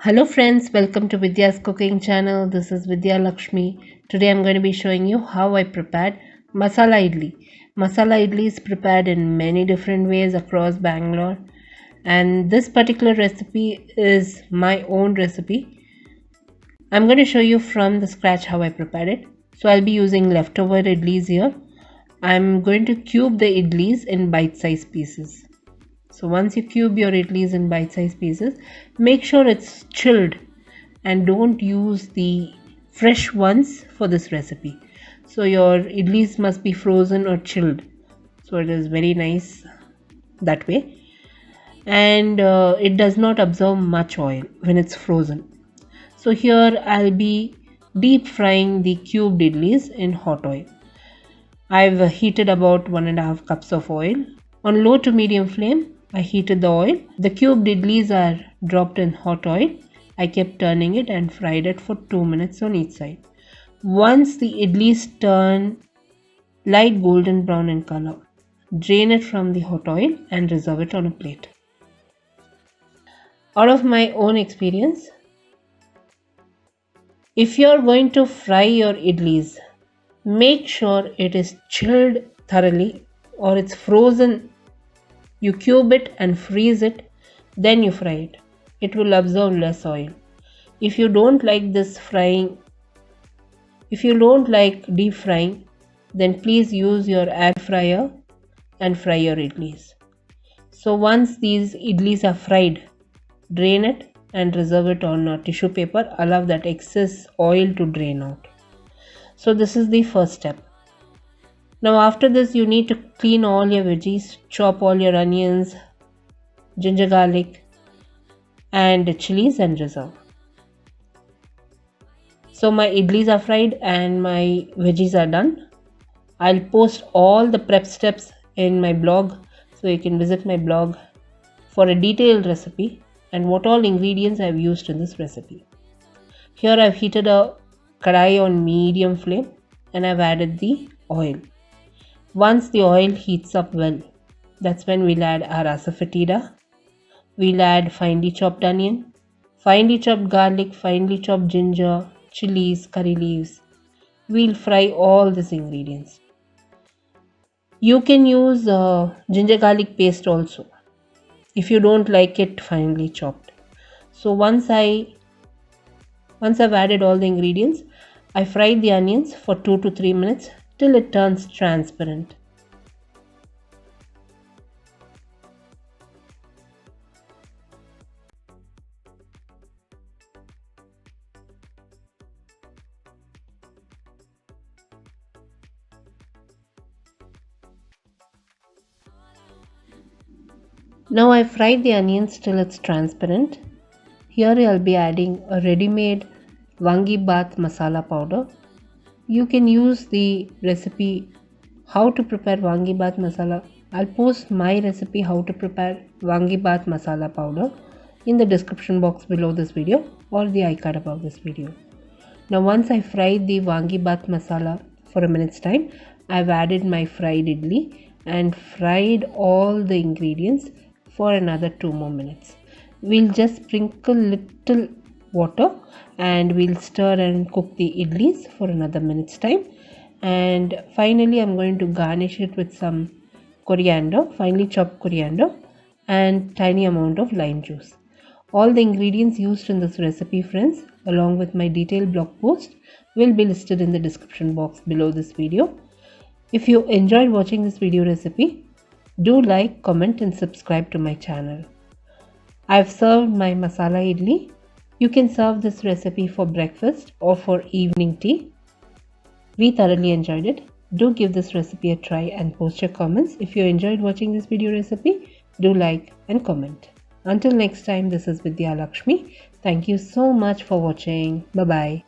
Hello friends, welcome to Vidyascooking channel. This is Vidya Lakshmi. Today I'm going to be showing you how I prepared Masala Idli. Masala Idli is prepared in many different ways across Bangalore, and this particular recipe is my own recipe. I'm going to show you from the scratch how I prepared it. So I'll be using leftover idlis here. I'm going to cube the idlis in bite-sized pieces. So once you cube your idlis in bite-sized pieces, make sure it's chilled and don't use the fresh ones for this recipe. So your idlis must be frozen or chilled. So it is very nice that way. And it does not absorb much oil when it's frozen. So here I'll be deep frying the cubed idlis in hot oil. I've heated about 1.5 cups of oil. On low to medium flame, I heated the oil. The cubed idlis are dropped in hot oil. I kept turning it and fried it for 2 minutes on each side. Once the idlis turn light golden brown in color, drain it from the hot oil and reserve it on a plate. Out of my own experience, if you're going to fry your idlis, make sure it is chilled thoroughly or it's frozen. You cube it and freeze it, then you fry it. It will absorb less oil. If you don't like this frying, if you don't like deep frying, then please use your air fryer and fry your idlis. So once these idlis are fried, drain it and reserve it on a tissue paper. Allow that excess oil to drain out. So this is the first step. Now after this, you need to clean all your veggies, chop all your onions, ginger garlic and chilies and reserve. So my idlis are fried and my veggies are done. I'll post all the prep steps in my blog, so you can visit my blog for a detailed recipe and what all ingredients I've used in this recipe. Here I've heated a kadai on medium flame and I've added the oil. Once the oil heats up well, that's when we'll add our asafoetida. We'll add finely chopped onion, finely chopped garlic, finely chopped ginger, chilies, curry leaves. We'll fry all these ingredients. You can use ginger garlic paste also if you don't like it finely chopped. So once I've added all the ingredients, I fried the onions for 2 to 3 minutes till it turns transparent. Now I fried the onions till it's transparent. Here I'll be adding a ready-made Vangi masala powder. You can use the recipe how to prepare Vangi masala. I'll post my recipe how to prepare Vangi masala powder in the description box below this video or the icon above this video. Now once I fried the Vangi masala for a minute's time, I've added my fried idli and fried all the ingredients for another 2 more minutes. We'll just sprinkle little water and we'll stir and cook the idlis for another minute's time. And finally I'm going to garnish it with some coriander, finely chopped coriander and tiny amount of lime juice. All the ingredients used in this recipe, friends, along with my detailed blog post, will be listed in the description box below this video. If you enjoyed watching this video recipe, do like, comment and subscribe to my channel. I've served my masala idli. You can serve this recipe for breakfast or for evening tea. We thoroughly enjoyed it. Do give this recipe a try and post your comments. If you enjoyed watching this video recipe, do like and comment. Until next time, this is Vidya Lakshmi. Thank you so much for watching. Bye-bye.